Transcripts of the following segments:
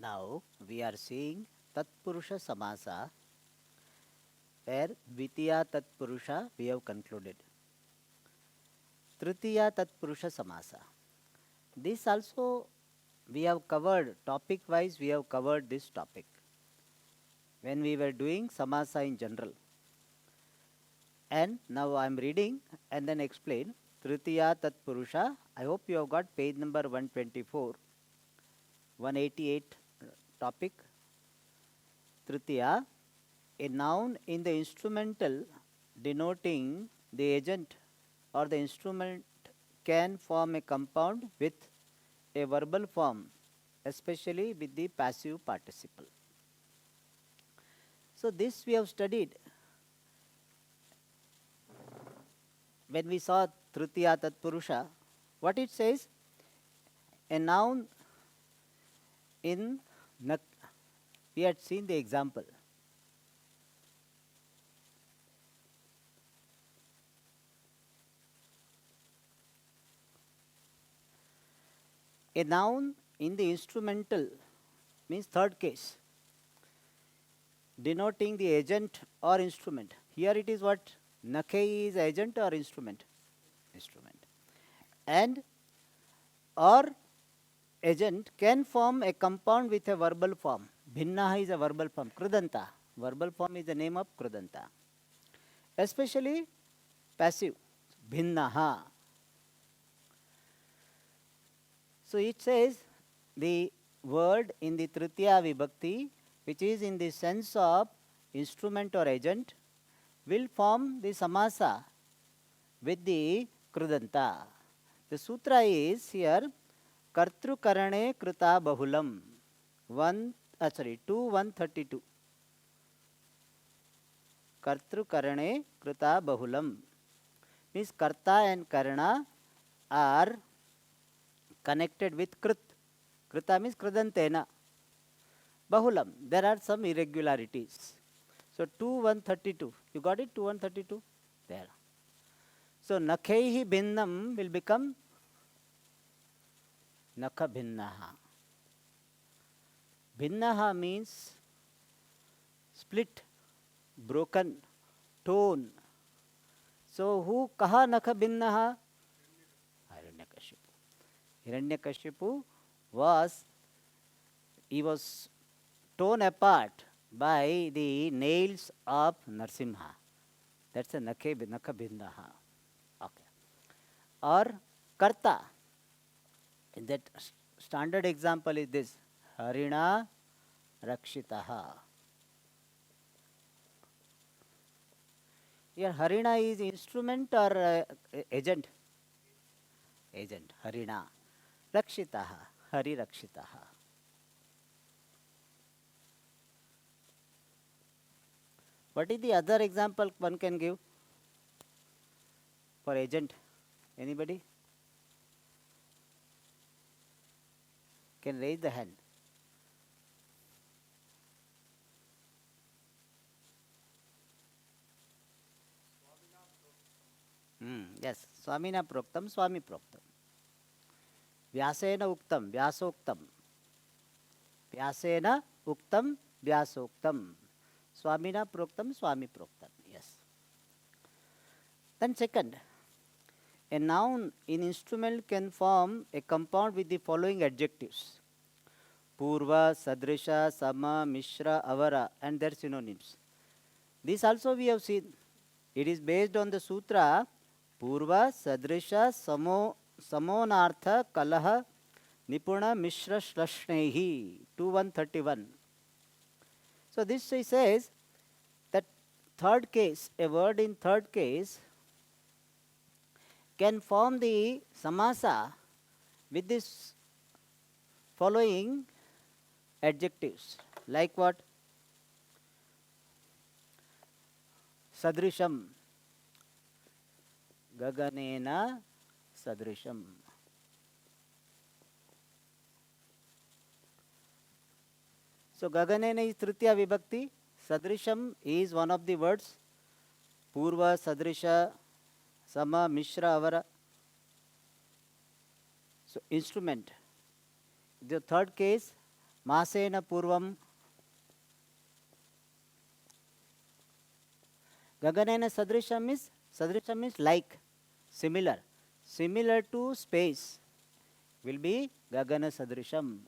Now we are seeing Tatpurusha Samasa, where Dvitiya Tatpurusha we have concluded. Tritiya Tatpurusha Samasa. This also we have covered, topic wise we have covered this topic when we were doing Samasa in general. And now I am reading and then explain Tritiya Tatpurusha. I hope you have got page number 124, 188 topic. Tritiya, a noun in the instrumental denoting the agent or the instrument can form a compound with a verbal form, especially with the passive participle. So this we have studied when we saw Tritiya Tatpurusha. What it says? A noun in we had seen the example. A noun in the instrumental means third case, denoting the agent or instrument. Here it is what? Nakhe is agent or instrument? Instrument. And or agent can form a compound with a verbal form. Bhinnaha is a verbal form. Krudanta. Verbal form is the name of Krudanta. Especially passive. Bhinnaha. So it says the word in the Tritiya Vibhakti, which is in the sense of instrument or agent, will form the Samasa with the Krudanta. The sutra is here Kartrukarane Kruta Bahulam 2:132. Kartrukarane Kruta Bahulam means Karta and Karana are connected with Krut. Kruta means Krudantena. Bahulam, there are some irregularities. So 2:132. You got it? 2:132? There. So Nakhehi Bhinnam will become Nakha Bhinnaha. Bhinnaha means split, broken, torn. So who kaha Nakha Bhinnaha? Hiranyakashipu. Hiranyakashipu was torn apart by the nails of Narsimha. That's a Nakha Bhinnaha. Okay. Or Karta. In that standard example is this Harina Rakshitaha. Here Harina is instrument or agent? Agent. Harina. Rakshitaha. Hari Rakshitaha. What is the other example one can give for agent? Anybody? Can raise the hand. Yes, Swamina Proktam, Swami Proktam. Vyasena Uktam, Vyasoktam. Vyasena Uktam, Vyasoktam. Swamina Proktam, Swami Proktam. Yes. Then second, a noun in instrument can form a compound with the following adjectives: Purva, Sadrisha, Sama, Mishra, Avara, and their synonyms. This also we have seen. It is based on the sutra Purva, Sadrisha, Samonartha, Kalaha, Nipuna, Mishra, Shlashnehi, 2:131. So this says that third case, a word in third case can form the Samasa with this following adjectives. Like what? Sadrisham. Gaganena Sadrisham. So Gaganena is Tritiya Vibhakti. Sadrisham is one of the words. Purva, Sadrisha, Sama, Mishra, Avara. So instrument. The third case, Masena purvam. Gaganena sadrisham is like, similar. Similar to space will be Gagana sadrisham.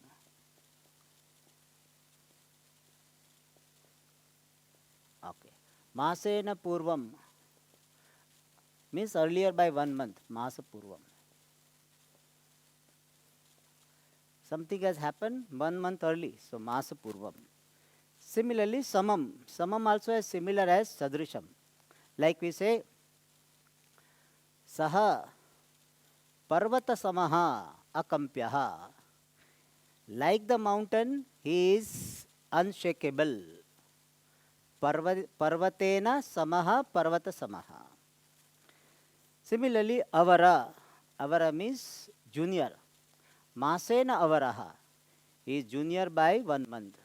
Okay. Masena purvam means earlier by 1 month. Masa purvam. Something has happened 1 month early, so Masa purvam. Similarly, samam. Samam also is similar as sadrisham. Like we say, Saha Parvata Samaha Akampyaha. Like the mountain, he is unshakable. Parvatena Samaha Parvata Samaha. Similarly, Avara. Avara means junior. Masena Avaraha. He is junior by 1 month.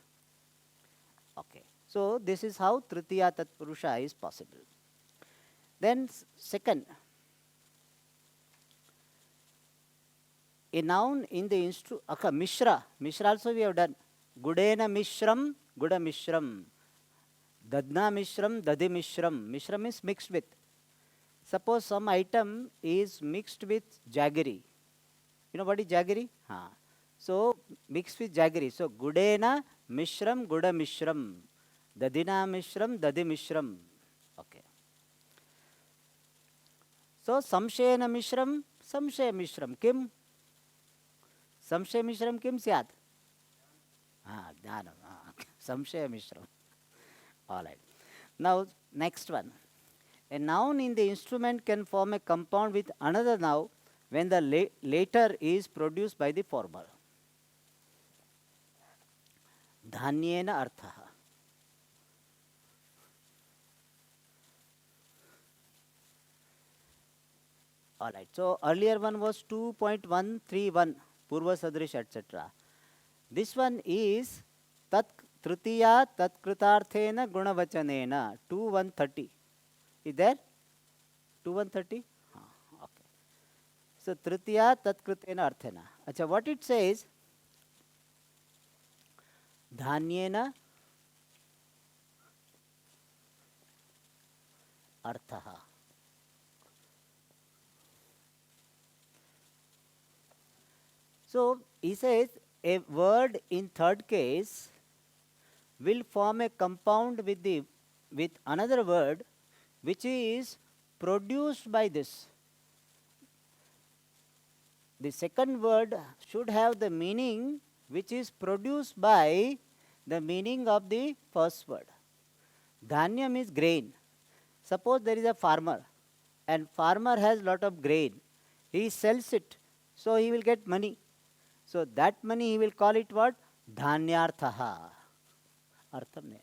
Okay. So, this is how Tritiya Tatpurusha is possible. Then, second, a noun in the Mishra. Mishra also we have done. Gudena Mishram, Guda Mishram. Dadna Mishram, Dadi Mishram. Mishram is mixed with. Suppose some item is mixed with jaggery. You know what is jaggery? So, mixed with jaggery. So, Gudena Mishram, Guda Mishram. Dadina Mishram, Dadi Mishram. Okay. So, Samshayana Mishram, Samshaya Mishram. Kim? Samshaya Mishram Kim Syat? Jnanam. Samshaya Mishram. Alright. Now, next one. A noun in the instrument can form a compound with another noun when the later is produced by the former. Dhanyena arthaha. Alright, so earlier one was 2.131, Purva Sadrish, etc. This one is Tat Tritiya Tat Kritarthena Gunavachanena, 2130. Is there? 2130? Okay. So Tritiya Tat Kritena Arthena. Acha, what it says? Dhanyena Arthaha. So, he says a word in third case will form a compound with another word which is produced by this. The second word should have the meaning which is produced by the meaning of the first word. Dhanyam is grain. Suppose there is a farmer and farmer has lot of grain. He sells it, so he will get money. So that money he will call it what? Dhanyarthaha. Artham neya.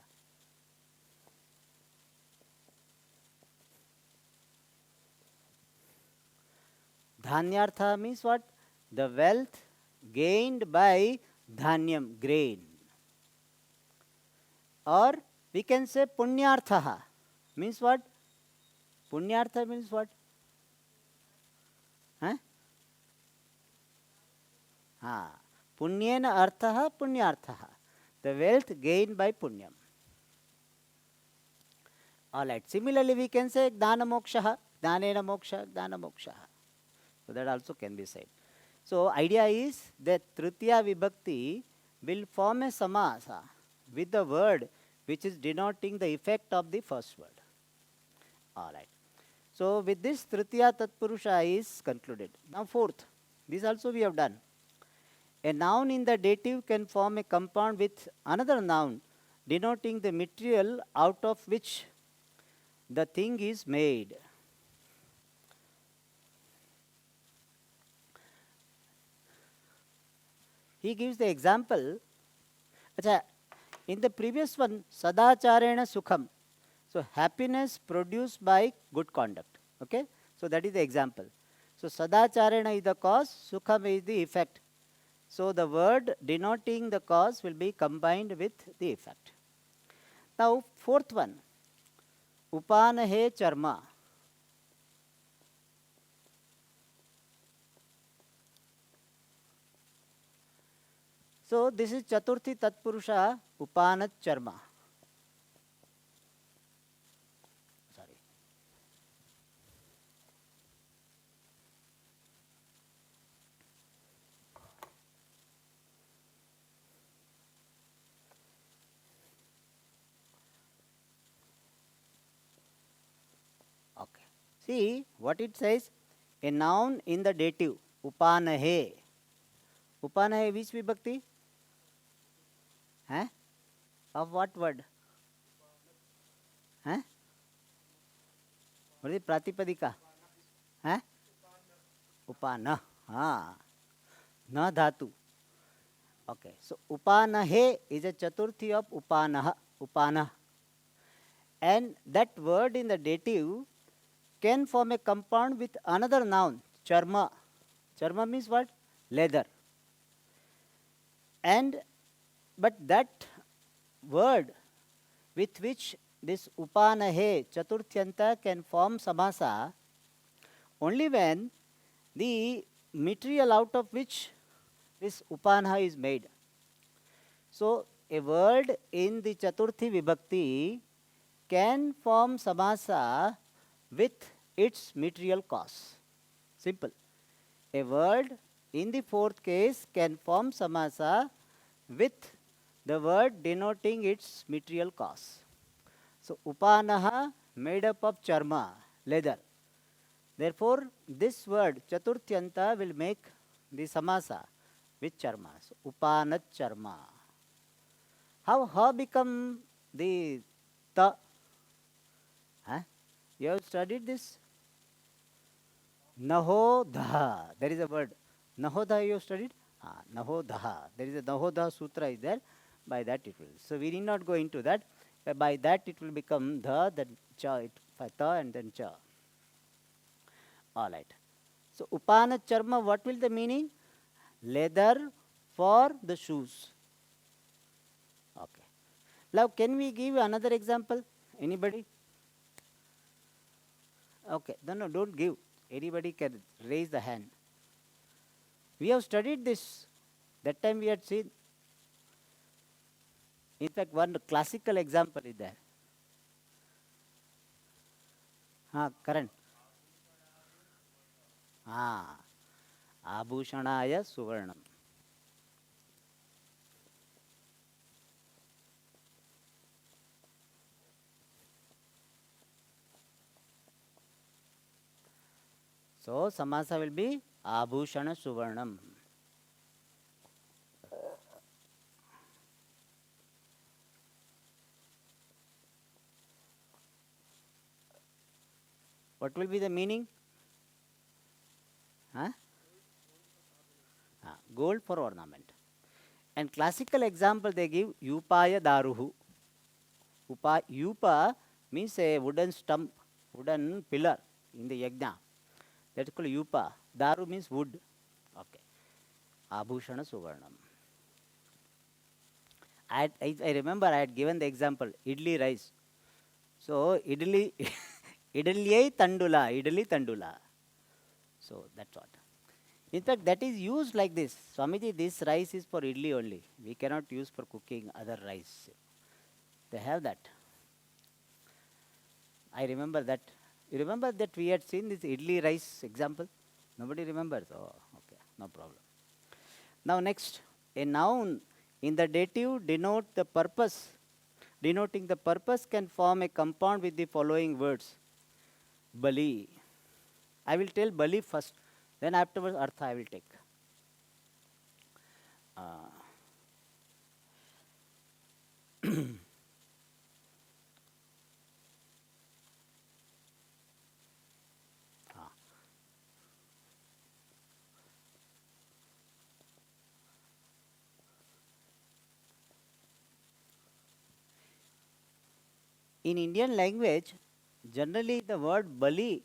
Dhanyartha means what? The wealth gained by dhanyam, grain. Or we can say punyarthaha. Means what? Punyartha means what? Punyena arthaha punyarthaha. The wealth gained by punyam. Alright. Similarly, we can say dana mokshaha, danena moksha, dana mokshaha. So that also can be said. So idea is that Tritiya Vibhakti will form a samasa with the word which is denoting the effect of the first word. Alright. So with this Tritiya Tatpurusha is concluded. Now fourth, this also we have done. A noun in the dative can form a compound with another noun denoting the material out of which the thing is made. He gives the example. In the previous one, Sadacharena Sukham. So happiness produced by good conduct. Okay? So that is the example. So Sadacharena is the cause, Sukham is the effect. So the word denoting the cause will be combined with the effect. Now fourth one, Upanahe Charma. So this is Chaturthi Tatpurusha Upanat Charma. Sorry. Okay. See what it says. A noun in the dative. Upanahe. Upanahe which vibhakti? Huh? Of what word? Huh? What is Pratipadika? Huh? Upana. Ah. Na dhatu. Okay. So Upanahe is a Chaturthi of Upanaha. Upana. And that word in the dative can form a compound with another noun. Charma. Charma means what? Leather. And but that word with which this Upanahe Chaturthyanta can form samasa only when the material out of which this Upanaha is made. So a word in the Chaturthi Vibhakti can form samasa with its material cause. Simple. A word in the fourth case can form samasa with the word denoting its material cause. So Upanaha made up of charma, leather. Therefore, this word Chaturthyanta will make the samasa with charma. So Upanat charma. How ha become the ta? Huh? You have studied this? Nahodha. There is a word. Nahodha you have studied? Nahodha. There is a Nahodha sutra is there. By that it will. So we need not go into that. By that it will become dha, then cha, ta and then cha. All right. So Upana charma, what will the meaning? Leather for the shoes. Okay. Now can we give another example? Anybody? Okay. No, don't give. Anybody can raise the hand. We have studied this. That time we had seen. In fact, one classical example is there. Karan. Abhushanaya Suvarnam. So samasa will be Abhushana Suvarnam. What will be the meaning? Gold for ornament. And classical example they give Upaya Daruhu. Upa means a wooden stump, wooden pillar in the yajna. That is called Upa. Daru means wood. Okay. Abhushana Suvarnam. I remember I had given the example idli rice. So idli idli tandula. So that's what. In fact, that is used like this. Swamiji, this rice is for idli only. We cannot use for cooking other rice. They have that. I remember that. You remember that we had seen this idli rice example? Nobody remembers? Oh, okay. No problem. Now next, a noun in the dative denoting the purpose can form a compound with the following words. Bali. I will tell Bali first. Then afterwards Artha I will take. In Indian language, generally the word Bali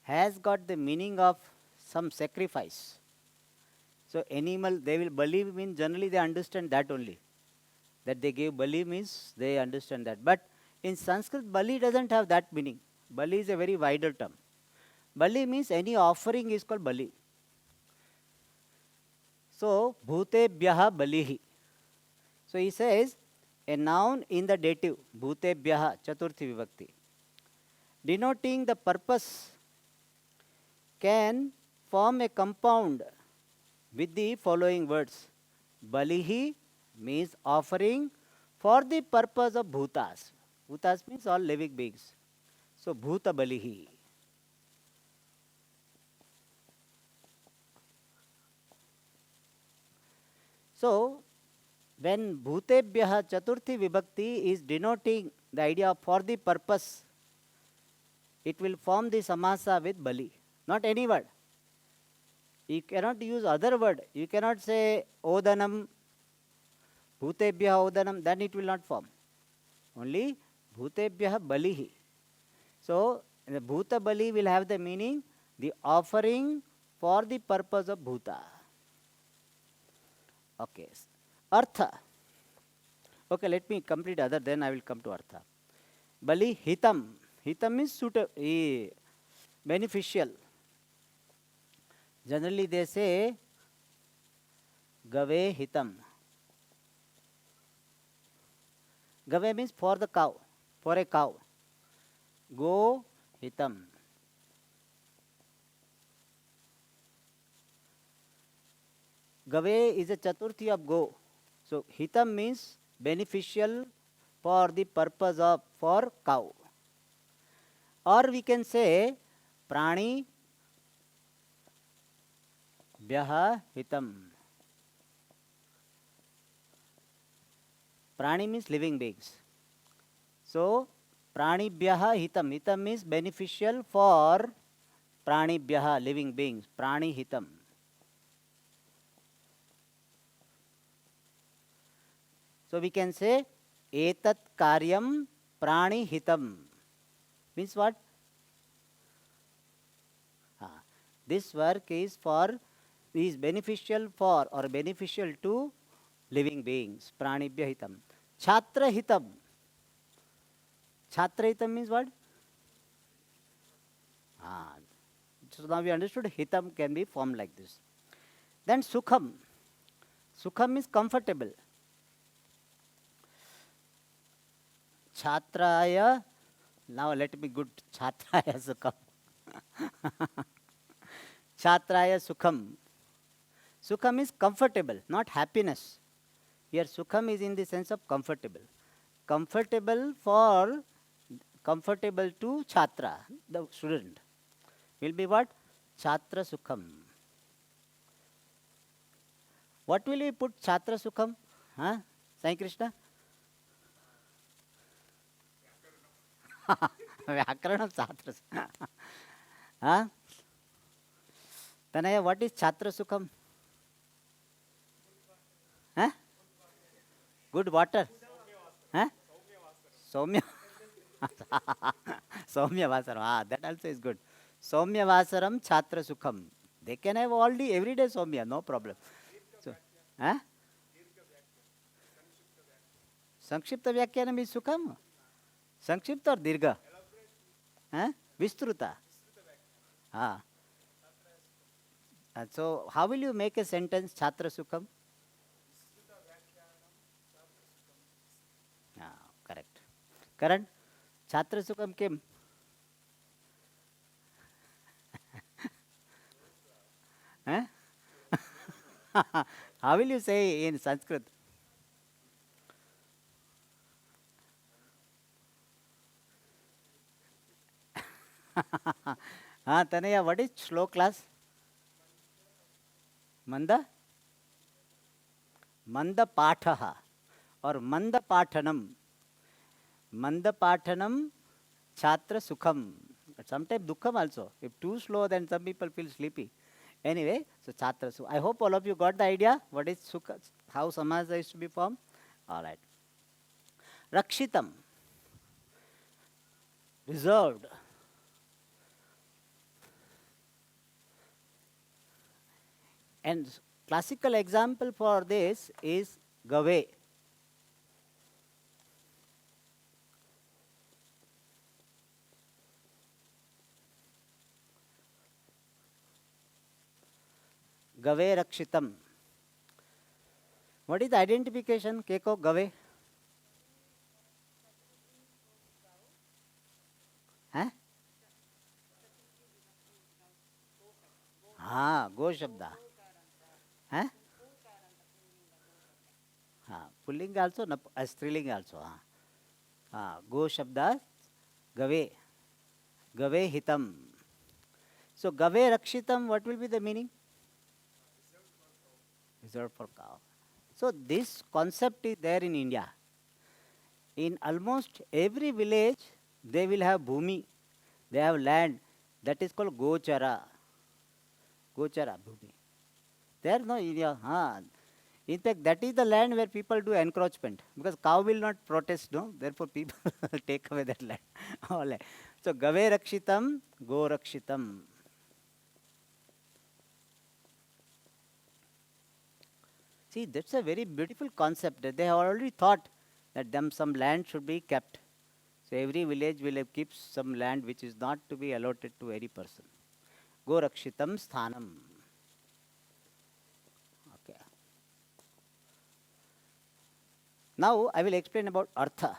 has got the meaning of some sacrifice. So animal, they will Bali means generally they understand that only. That they gave Bali means they understand that. But in Sanskrit, Bali doesn't have that meaning. Bali is a very wider term. Bali means any offering is called Bali. So, bhutebhyah balihi. So, he says a noun in the dative, bhutebhyah, chaturthi vibhakti, denoting the purpose can form a compound with the following words. Balihi means offering for the purpose of bhutas. Bhutas means all living beings. So, bhuta balihi. So, when bhutebhyah chaturthi vibhakti is denoting the idea of for the purpose, it will form the samasa with bali, not any word. You cannot use other word. You cannot say odanam, bhutebhyah odanam, then it will not form. Only bhutebhyah balihi. So, the bhuta bali will have the meaning the offering for the purpose of bhuta. Okay. Artha. Okay, let me complete other, then I will come to artha. Bali hitam. Hitam means beneficial. Generally they say gave hitam. Gave means for the cow, for a cow. Go hitam. Gave is a chaturthi of go. So hitam means beneficial for the purpose of for cow. Or we can say prani byaha hitam. Prani means living beings. So prani byaha hitam. Hitam means beneficial for prani byaha, living beings. Prani hitam. So we can say etat karyam prani hitam. Means what? This work is beneficial for or beneficial to living beings. Pranibhya hitam. Chhatra hitam. Chhatra hitam means what? So now we understood hitam can be formed like this. Then sukham. Sukham is comfortable. Chhatraya. Now let me good Chhatraya sukham. Chhatraya sukham. Sukham is comfortable, not happiness. Here sukham is in the sense of comfortable. Comfortable to chhatra, the student. Will be what? Chhatra sukham. What will we put chhatra sukham? Sai Krishna? Vyakaranam chhatra. Tanaya, what is chhatra sukham? Good water. Soumya. Soumya Vasaram. That also is good. Soumya Vasaram chhatra sukham. They can have all the everyday Soumya, no problem. So, Sankshipta Vyakyanam is sukham? Sankshipta or dirgha? Vistruta. So, how will you make a sentence chhatra sukham? Correct. Karan, chhatra sukham kim? How will you say in Sanskrit? Tanaya, what is slow class? Manda? Manda Pathaha or Manda Pathanam. Manda Pathanam Chhatra Sukham. Sometimes Dukkham also. If too slow, then some people feel sleepy. Anyway, so Chhatra Sukham. I hope all of you got the idea what is Sukha, how Samasa is to be formed. All right. Rakshitam. Reserved. And classical example for this is Gave. Gave Rakshitam. What is the identification? Keko, Gave? Huh? हाँ गो शब्द हाँ हाँ pulling also न स्त्रीलिंग also हाँ हाँ गो शब्द गवे गवे हितम so gave rakshitam what will be the meaning reserved for cow so this concept is there in India in almost every village they will have bhumi they have land that is called gochara bhumi there no India हाँ in fact, that is the land where people do encroachment because cow will not protest, no? Therefore, people take away that land. All right. So, Gave Rakshitam, Go Rakshitam. See, that's a very beautiful concept. They have already thought that some land should be kept. So, every village will have keep some land which is not to be allotted to any person. Go Rakshitam Sthanam. Okay. Now, I will explain about Artha.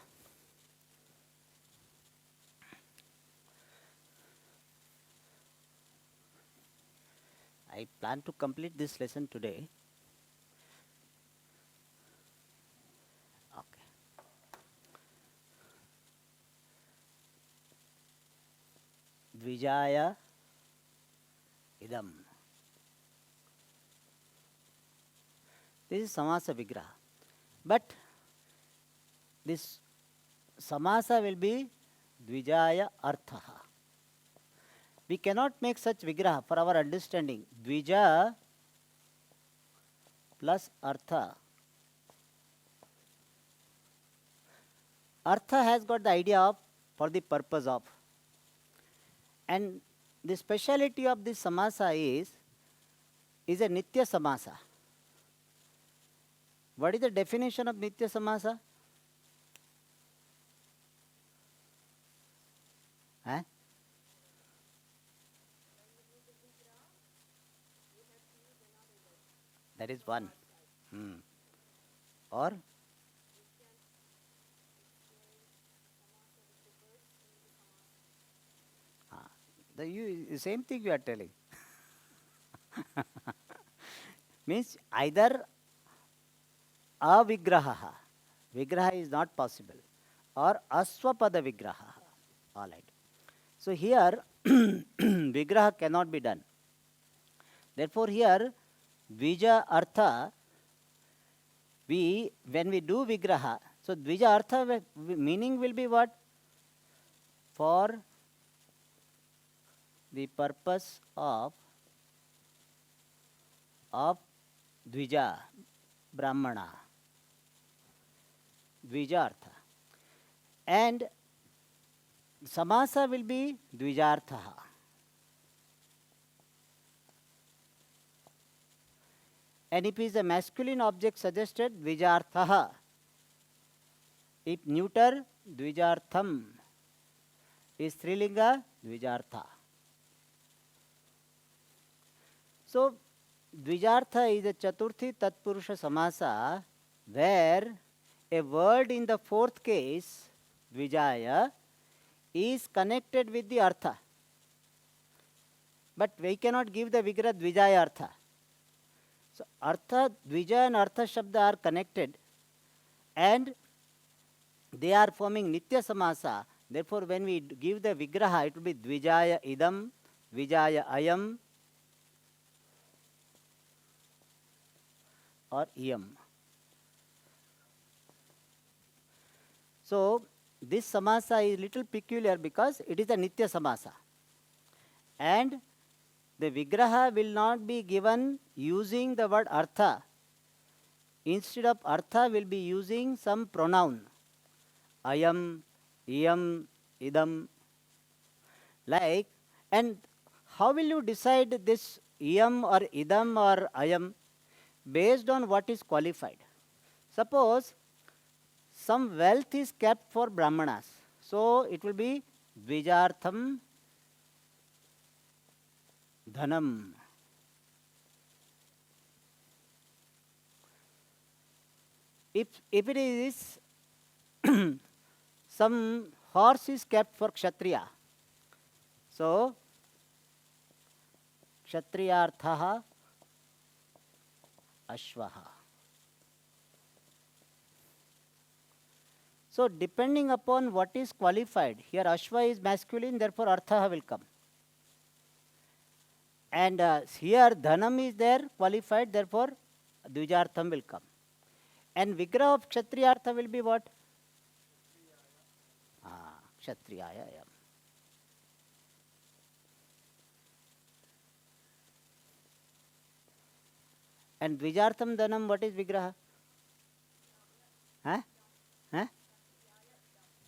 I plan to complete this lesson today. Okay. Dvijaya idam. This is Samasa Vigraha. But this Samasa will be Dvijaya Arthaha. We cannot make such Vigraha for our understanding. Dvija plus Artha. Artha has got the idea of for the purpose of. And the speciality of this Samasa is a Nitya Samasa. What is the definition of Nitya Samasa? Huh? That is one. Or the same thing you are telling. Means either avigraha, vigraha is not possible, or aswapada vigraha. All right. So here vigraha cannot be done. Therefore here dvija artha, when we do vigraha, so dvija artha meaning will be what? For the purpose of dvija, brahmana, dvija artha. And samasa will be dvijartha. And if it is a masculine object suggested, dvijartha. If neuter, dvijartham. Is strilinga, dvijartha. So, dvijartha is a chaturthi tatpurusha samasa where a word in the fourth case, dvijaya, is connected with the artha. But we cannot give the vigra dvijaya artha. So, artha, dvija and artha shabda are connected and they are forming nitya samasa. Therefore, when we give the vigraha, it will be dvijaya idam, dvijaya ayam, or iyam. So, this samasa is little peculiar because it is a nitya samasa. And the vigraha will not be given using the word artha. Instead of artha, will be using some pronoun. Ayam, iyam, idam. Like, and how will you decide this iyam or idam or ayam? Based on what is qualified. Suppose some wealth is kept for brahmanas. So, it will be dvijartham dhanam. if it is some horse is kept for kshatriya, so kshatriyarthah ashvaha. So depending upon what is qualified, here ashva is masculine, therefore artha will come. And here dhanam is there qualified, therefore dvijartham will come. And vigraha of kshatriyartha will be what? Kshatriyaya yam. And dvijartham dhanam, what is vigraha? Huh? Huh?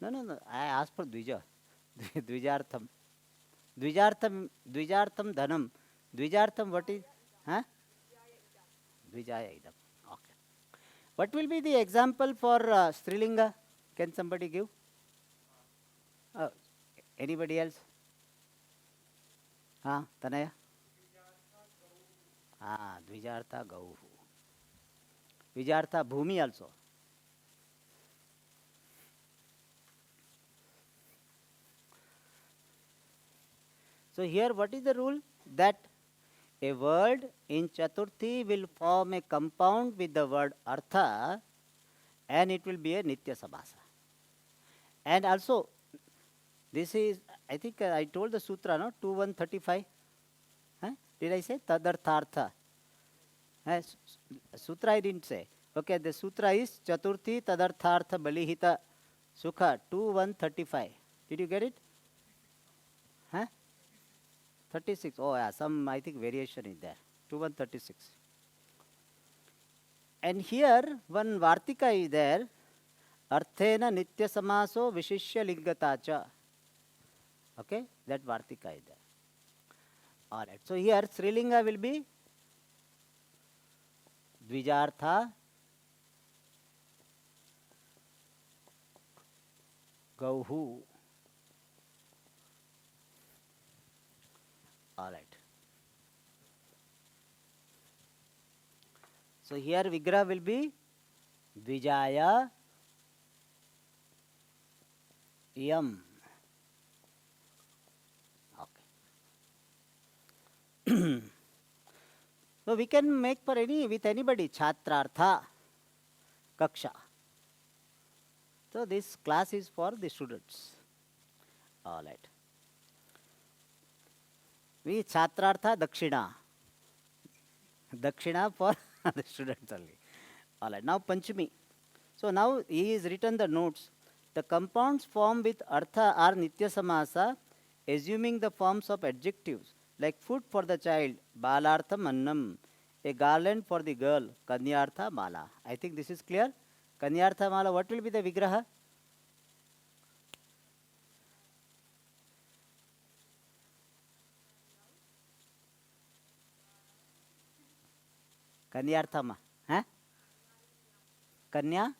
No. I asked for dvija. Dvijartham. Dvijartham dhanam. Dvijartham, what is? Huh? Dvijaya idam. Okay. What will be the example for Strilinga? Can somebody give? Anybody else? Tanaya? Dvijartha gauhu. Dvijartha bhumi also. So here what is the rule? That a word in Chaturthi will form a compound with the word artha and it will be a nitya samasa. And also, this is, I think I told the sutra, no? 2135. Did I say? Tadarthartha. Sutra I didn't say. Okay, the sutra is Chaturthi Tadarthartha Balihita Sukha 2135. Did you get it? 36. Oh, yeah, some I think variation is there. 2136. And here one Vartika is there. Arthena Nitya Samaso Vishishya Lingatacha. Okay, that Vartika is there. Alright, so here Srilinga will be Dvijartha Gauhu. Alright. So here Vigraha will be Dvijaya Yam. Okay. So we can make for with anybody Chhatrartha Kaksha. So this class is for the students. Alright. We Chhatrartha Dakshina. Dakshina for the students only. Alright, now Panchami. So now he has written the notes. The compounds formed with Artha are Nitya Samasa, assuming the forms of adjectives like food for the child, Balartham Annam, a garland for the girl, Kanyartha Mala. I think this is clear. Kanyartha Mala, what will be the Vigraha? Kanyarthama. Kanya?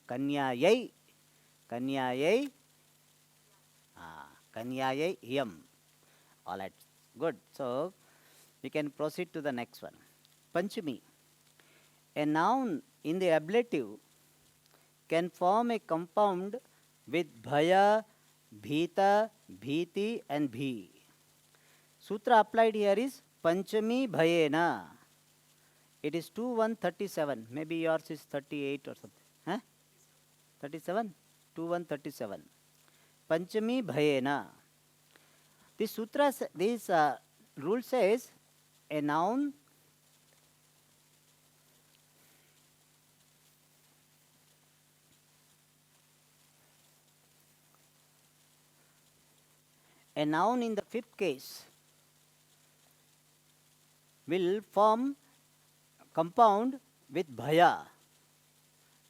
Kanyayai. Kanyayai. Kanyayai yam. Alright, good. So, we can proceed to the next one. Panchami. A noun in the ablative can form a compound with bhaya, bhita, bhiti and bhi. Sutra applied here is Panchami Bhayena. It is 2137. Maybe yours is 38 or something. 37? 2137. Panchami Bhayena. This sutra, this rule says a noun in the fifth case will form compound with bhaya.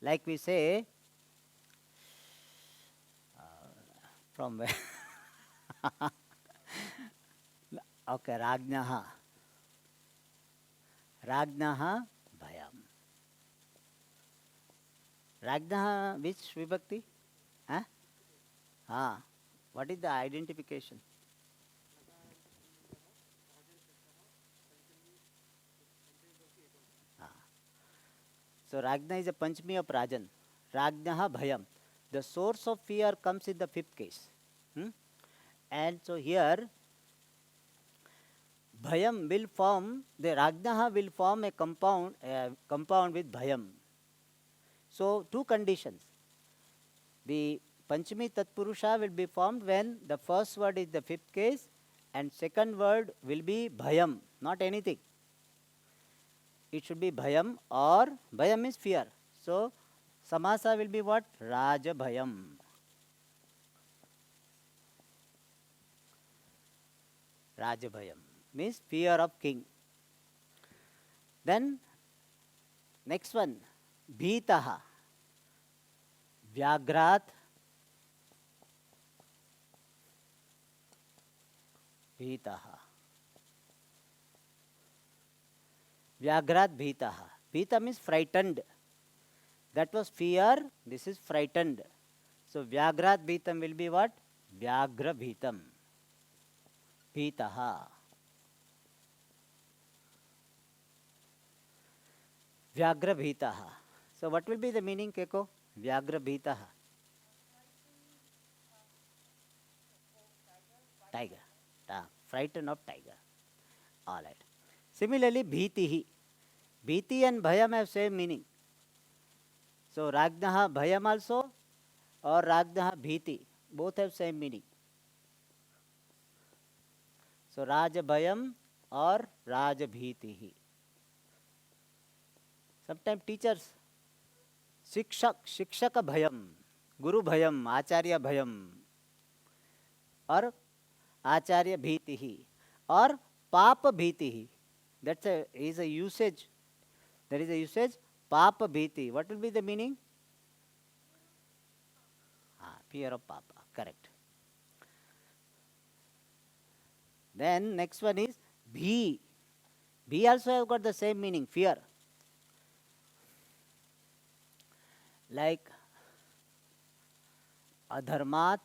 Like we say, from where? Okay, Rajnaha. Rajnaha bhayam. Rajnaha, which vibhakti? What is the identification? So Rajna is a Panchami of Rajan. Rajnaha Bhayam. The source of fear comes in the fifth case. And so here Bhayam will form, the Rajnaha will form a compound with Bhayam. So two conditions. The Panchami Tatpurusha will be formed when the first word is the fifth case and second word will be Bhayam, not anything. It should be Bhayam, or Bhayam is fear. So Samasa will be what? Raja Bhayam. Raja Bhayam means fear of king. Then next one, Bhitaha. Vyagrat. Bhitaha. Vyagrat Bhitaha. Bhita means frightened. That was fear, this is frightened. So Vyagrat Bhitam will be what? Vyagra Bhitam. Bhitaha. Vyagra Bhitaha. So what will be the meaning, Keko? Vyagra Bhitaha. Tiger. Frightened of tiger. Alright. Similarly, Bhitihi. Bhiti and Bhayam have same meaning. So Rajnaha Bhayam also or Rajnaha Bhiti, both have same meaning. So Raja Bhayam or Raja Bhitihi. Sometimes teachers, Shikshaka Bhayam, Guru Bhayam, Acharya Bhayam, or Acharya Bhitihi, or Papa Bhitihi. That is a usage. There is a usage, Papa Bhiti. What will be the meaning? Fear of Papa. Correct. Then next one is Bhi. Bhi also have got the same meaning, fear. Like Adharmat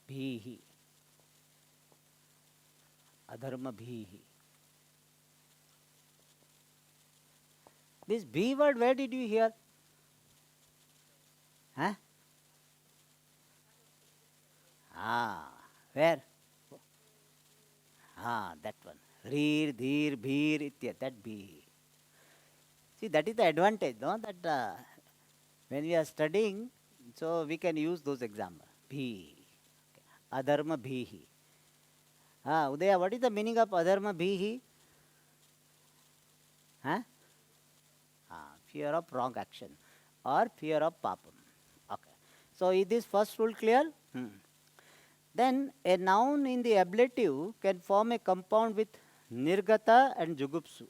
Bhihi. Adharma Bhihi. This Bhi word, where did you hear? Huh? Where? That one. Reer, Dheer, Bheer, Itya, that Bhi. See, that is the advantage, no? That when we are studying, so we can use those examples. Bhi. Okay. Adharma Bhihi. Udaya, what is the meaning of Adharma Bhihi? Fear of wrong action or fear of papam. Okay. So is this first rule clear? Then a noun in the ablative can form a compound with Nirgata and Jugupsu.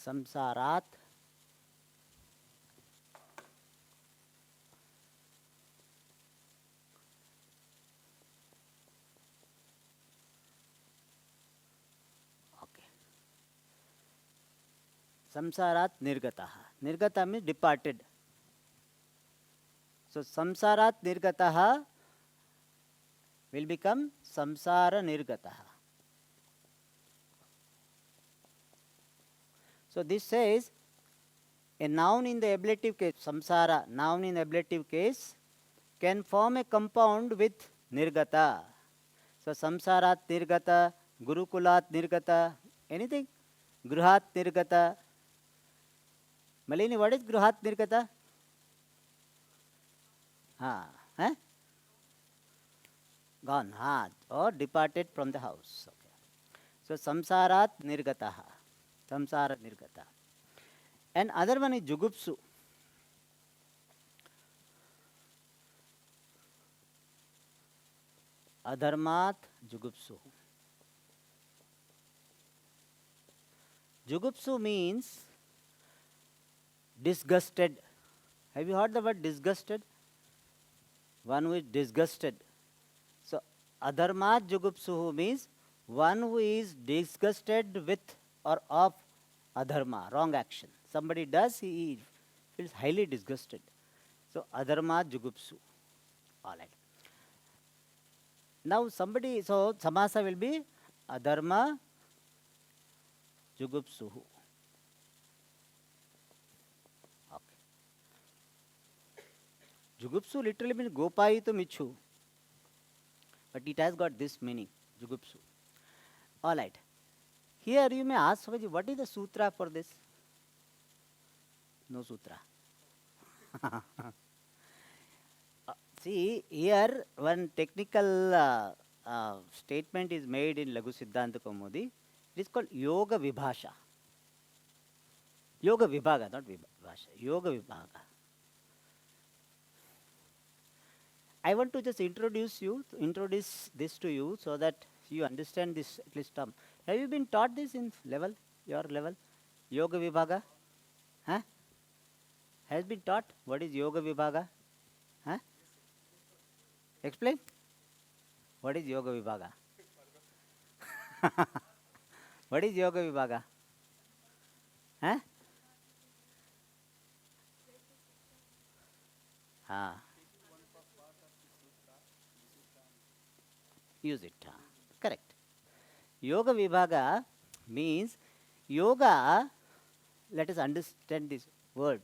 Samsarat Samsarat Nirgataha. Nirgata means departed. So Samsarat Nirgataha will become Samsara Nirgataha. So this says a noun in the ablative case, Samsara, noun in ablative case, can form a compound with Nirgata. So Samsarat Nirgata, Gurukulat Nirgata, anything? Gruhat Nirgata. Malini, what is Gruhat Nirgata? Gone, or departed from the house. Okay. So Samsarat Nirgataha. Samsara Nirgata. And other one is Jugupsu. Adharmat Jugupsu. Jugupsu means disgusted. Have you heard the word disgusted? One who is disgusted. So, adharma jugupsuhu means one who is disgusted with or of adharma, wrong action. Somebody does, he feels highly disgusted. So, adharma jugupsu. All right. Now, so samasa will be adharma jugupsuhu. Okay. Jugupsu literally means gopayitum ichu. But it has got this meaning, jugupsu. All right. Here you may ask, what is the sutra for this? No sutra. See, here one technical statement is made in Laghu Siddhanta Kaumudi. It is called Yoga Vibhasha. Yoga Vibhaga, not Vibhasha. Yoga Vibhaga. I want to just introduce this to you so that you understand this at least term. Have you been taught this in your level? Yoga Vibhaga? Huh? Has been taught? What is Yoga Vibhaga? Huh? Explain. What is Yoga Vibhaga? What is Yoga Vibhaga? Huh? Use it. Correct. Yoga Vibhaga means yoga. Let us understand this word.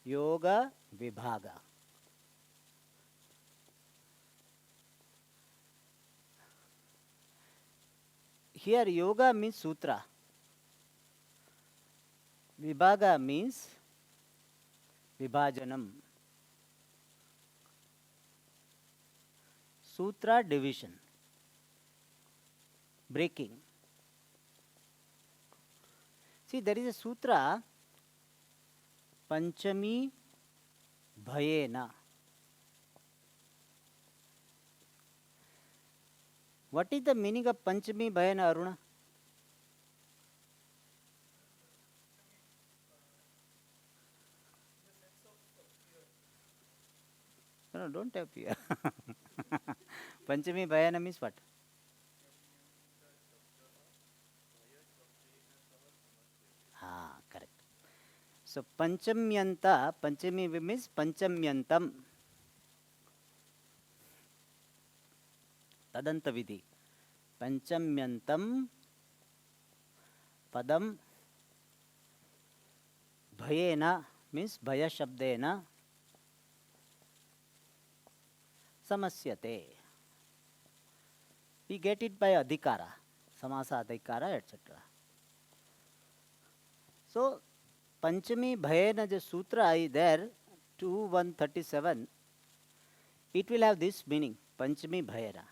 Yoga Vibhaga. Here yoga means sutra. Vibhaga means vibhajanam. Sutra division. Breaking. See, there is a sutra, Panchami Bhayena. What is the meaning of Panchami Bhayena, Aruna? No, don't have fear. Panchami Bhayena means what? Correct. So, Panchamyanta, Panchami means Panchamyantam. Tadanta vidhi. Panchamyantam padam bhayena means bhaya shabdena samasyate. We get it by adhikara, samasa adhikara, etc. So, Panchami Bhayena, the sutra is there, 2137. It will have this meaning, Panchami Bhayena.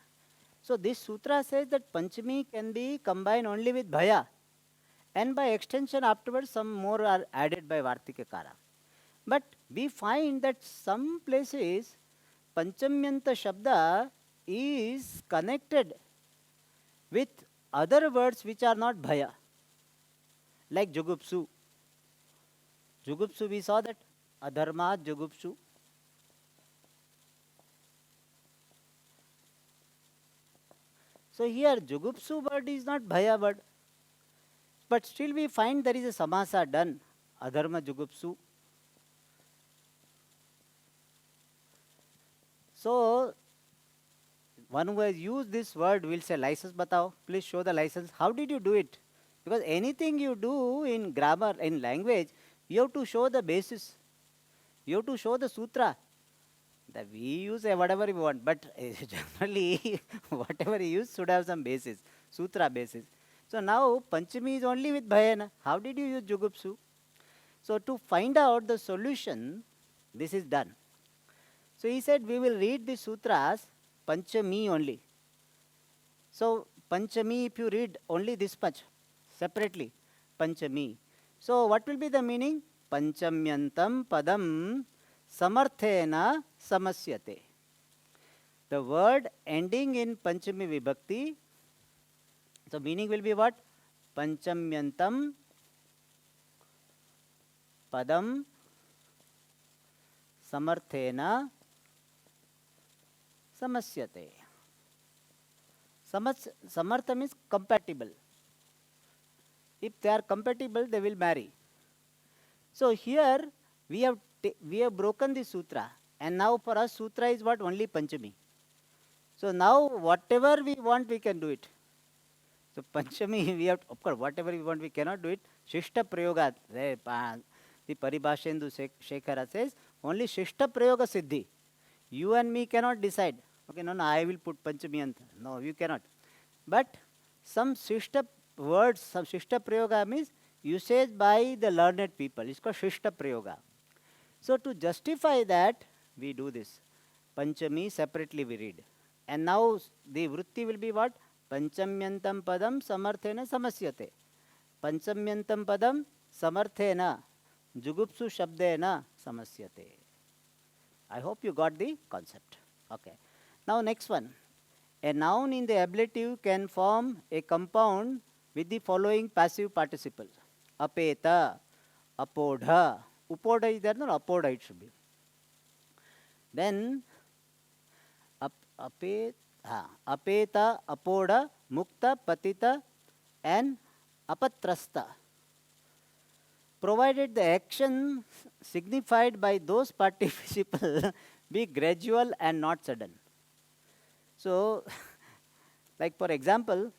So, this sutra says that Panchami can be combined only with Bhaya, and by extension afterwards some more are added by Vartikakara. But we find that some places Panchamyanta Shabda is connected with other words which are not Bhaya, like Jugupsu. Jugupsu, we saw that, Adharma Jugupsu. So here Jugupsu word is not Bhaya word, but still we find there is a samasa done, Adharma Jugupsu. So one who has used this word will say, license batao, please show the license. How did you do it? Because anything you do in grammar, in language, you have to show the basis. You have to show the sutra. That we use whatever we want, but generally whatever you use should have some basis, sutra basis. So now Panchami is only with Bhayana. How did you use Jugupsu? So to find out the solution, this is done. So he said we will read the sutras Panchami only. So Panchami, if you read only this much separately, Panchami. So what will be the meaning? Panchamyantam padam samarthena samasyate. The word ending in Panchami Vibhakti, so meaning will be what? Panchamyantam Padam Samarthena Samasyate. Samartha means compatible. If they are compatible, they will marry. So here we have broken the sutra, and now for us sutra is what? Only Panchami. So now whatever we want, we can do it. So Panchami, we have, of course, whatever we want, we cannot do it. Shishta Prayoga, the Paribhashendu Shekhara says, only Shishta Prayoga Siddhi. You and me cannot decide. Okay, no, I will put Panchami Anta. No, you cannot. But some Shishta words, some Shishta Prayoga means usage by the learned people. It's called Shishta Prayoga. So to justify that, we do this. Panchami separately we read. And now the Vritti will be what? Panchamyantam Padam Samarthena Samasyate. Panchamyantam Padam Samarthena Jugupsu Shabdena Samasyate. I hope you got the concept. Okay. Now next one. A noun in the ablative can form a compound with the following passive participles. Apeta, apodha. Upodha is there, no? Apodha it should be. Then apeta, apoda, mukta, patita and apatrasta. Provided the action signified by those participles be gradual and not sudden. So, like for example,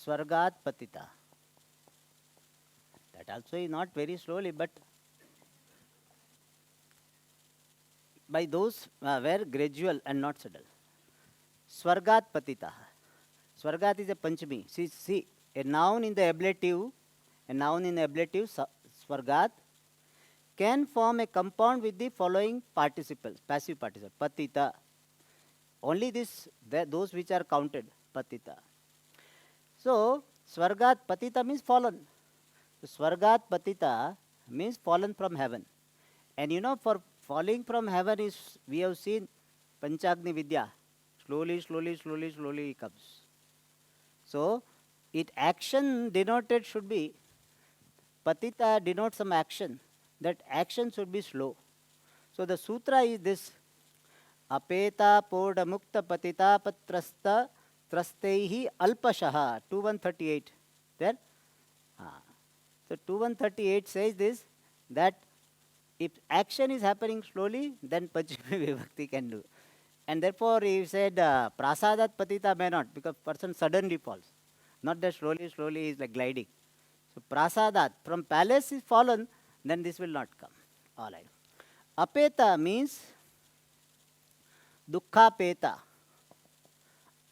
Swargat Patita. That also is not very slowly, but by those were gradual and not sudden. Swargat Patita. Swargat is a Panchami. See, a noun in the ablative, Swargat, can form a compound with the following participles, passive participles. Patita. Only those which are counted, Patita. So, Swargat Patita means fallen. So, Swargat Patita means fallen from heaven. And you know, for falling from heaven is, we have seen Panchagni Vidya. Slowly it comes. So, action denoted should be, Patita denotes some action. That action should be slow. So, the sutra is this. Apeta poda mukta patita patrasta trasteihi alpashaha. 2138. There? So, 2138 says this, that if action is happening slowly, then Panchami Vibhakti can do. And therefore, he said, prasadat patita may not, because person suddenly falls. Not that slowly he is like gliding. So, prasadat, from palace is fallen, then this will not come. All right. Apeta means dukkha peta.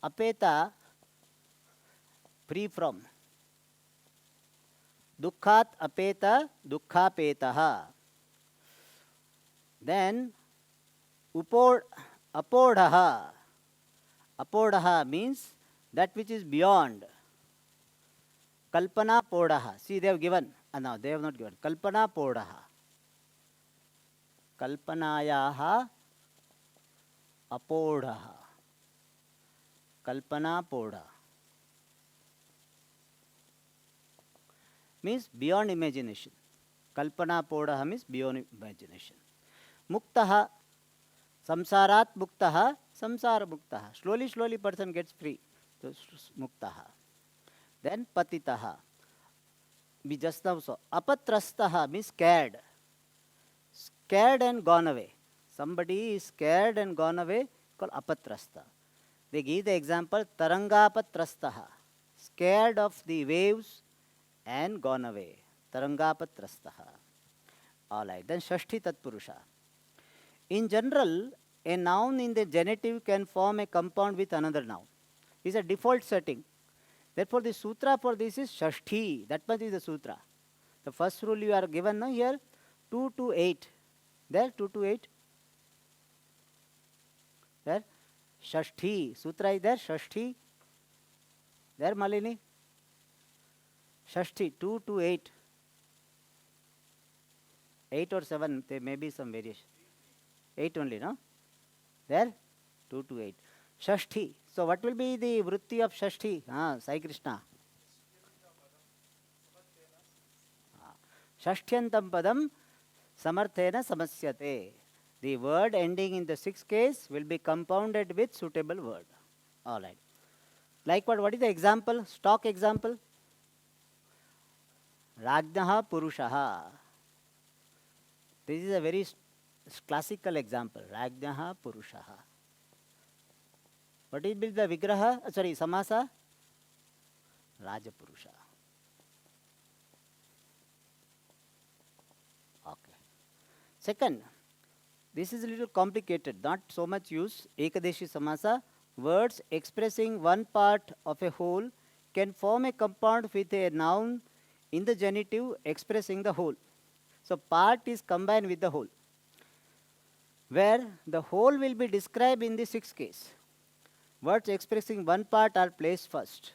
Apeta, free from. Dukkhat apeta, dukkha petaha. Then, apodhaha. Apodhaha means that which is beyond. Kalpana podaha. See, they have given. No, they have not given. Kalpana podaha. Kalpanayaha apodhaha. Kalpana poda. Means beyond imagination. Kalpana podaha means beyond imagination. Muktaha. Samsarat muktaha. Samsara muktaha. Slowly person gets free. So, muktaha. Then patitaha. We just now saw. Apatrastaha means scared. Scared and gone away. Somebody is scared and gone away, called apatrasta. They give the example, tarangapatrastaha. Scared of the waves and gone away. Tarangapatrastaha. Alright, then Shashti Tatpurusha. In general, a noun in the genitive can form a compound with another noun. It's a default setting. Therefore, the sutra for this is Shashti. That much is the sutra. The first rule you are given now here, 2 to 8. There, 2 to 8. There, Shashti. Sutra is there, Shashti. There, Malini. Shashti, 2 to 8. 8 or 7, there may be some variation. 8 only, no? There? 2 to 8. Shashti. So what will be the vritti of Shashti? Sai Krishna. Shashtyantam padam samarthena samasyate. The word ending in the sixth case will be compounded with suitable word. All right. Like what is the example? Stock example? Rajnaha Purushaha. This is a very classical example. Rajnaha Purushaha. What is the Vigraha? Sorry, Samasa? Rajapurusha. Okay. Second, this is a little complicated, not so much use. Ekadeshi Samasa. Words expressing one part of a whole can form a compound with a noun in the genitive expressing the whole. So part is combined with the whole, where the whole will be described in the sixth case. Words expressing one part are placed first.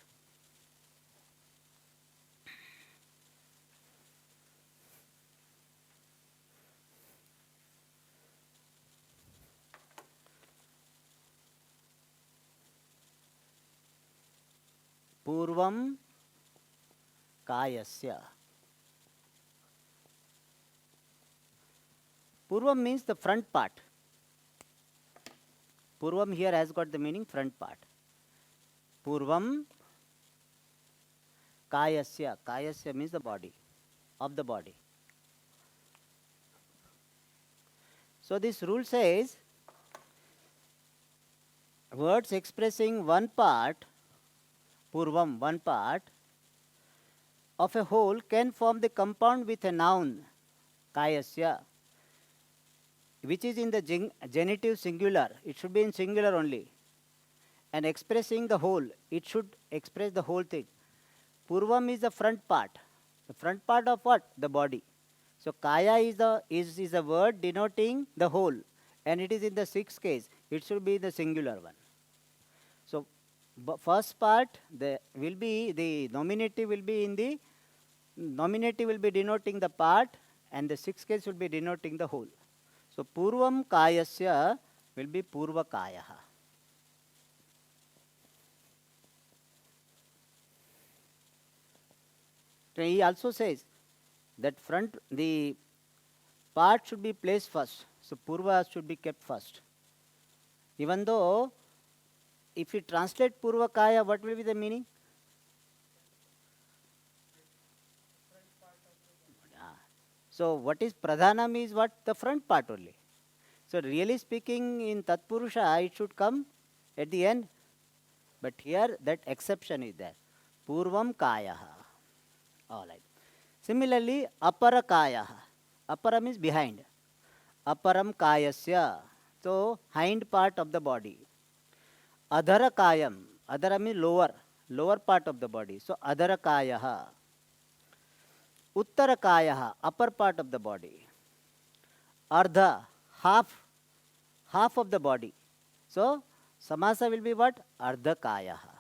Purvam Kayasya. Purvam means the front part. Purvam here has got the meaning front part. Purvam Kayasya. Kayasya means the body, of the body. So this rule says words expressing one part, Purvam, one part, of a whole can form the compound with a noun, Kayasya, which is in the genitive singular. It should be in singular only. And expressing the whole, it should express the whole thing. Purvam is the front part. The front part of what? The body. So Kaya is a word denoting the whole. And it is in the sixth case. It should be the singular one. So first part the nominative will be denoting the part, and the sixth case will be denoting the whole. So Purvam Kayasya will be Purva Kayaha. He also says that the part should be placed first. So Purva should be kept first. Even though if we translate Purva Kaya, what will be the meaning? So what is Pradhanam is what? The front part only. So really speaking, in Tatpurusha, it should come at the end. But here that exception is there. Purvam Kayaha. All right. Similarly, Apara Kayaha. Apara means behind. Aparam Kayasya. So hind part of the body. Adhara Kayam. Adhara means lower part of the body. So Adhara Kayaha. Uttara Kayaha, upper part of the body. Ardha, half of the body. So Samasa will be what? Ardha Kayaha.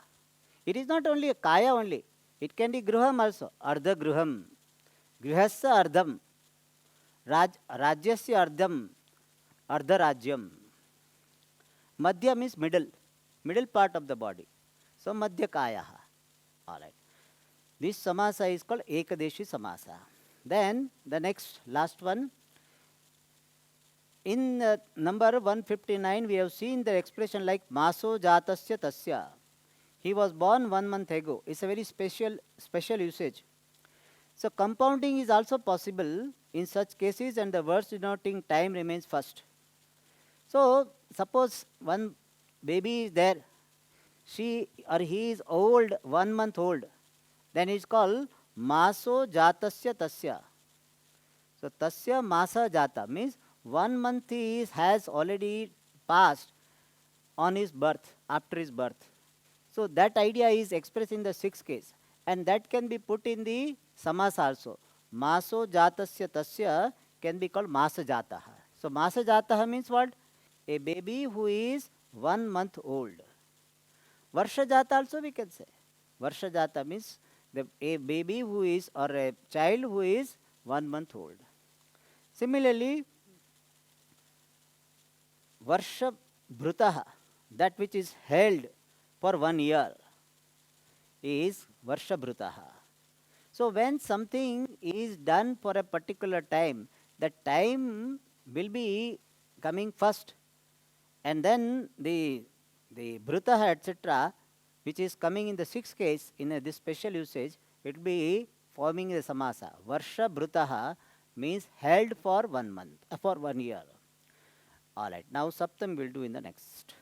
It is not only a Kaya only. It can be Gruham also. Ardha Gruham. Grihasya Ardham. Rajyasya Ardham. Ardha Rajyam. Madhya means middle part of the body. So Madhya Kayaha. All right. This samasa is called Ekadeshi samasa. Then the last one. In number 159, we have seen the expression like Maso Jatasya Tasya. He was born 1 month ago. It's a very special usage. So compounding is also possible in such cases, and the words denoting time remains first. So suppose one baby is there. She or he is old, 1 month old. Then it's called Maso Jatasya Tasya. So Tasya Masa Jata means 1 month has already passed on his birth, after his birth. So that idea is expressed in the sixth case. And that can be put in the samasa also. Maso Jatasya Tasya can be called Masa Jataha. So Masa Jataha means what? A baby who is 1 month old. Varsha Jata also we can say. Varsha Jata means a baby who is, or a child who is 1 month old. Similarly, Varsha Bhrutaha, that which is held for 1 year, is Varsha Bhrutaha. So when something is done for a particular time, the time will be coming first, and then the Bhrutaha, etc., which is coming in the sixth case in this special usage, it will be forming the samasa. Varsha Bhrutaha means held for 1 month, for 1 year. All right, now Saptam will do in the next.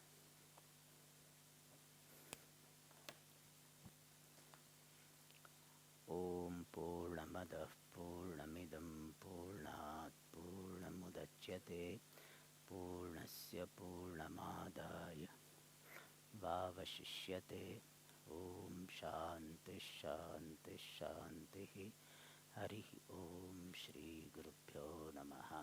Om Purnamadah Purnamidam Purnat Purnamudachyate Purnasya Purnamadaya Vavashishyate. Om Shanti Shanti Shanti. Hari Om Shri Gurubhyo Namaha.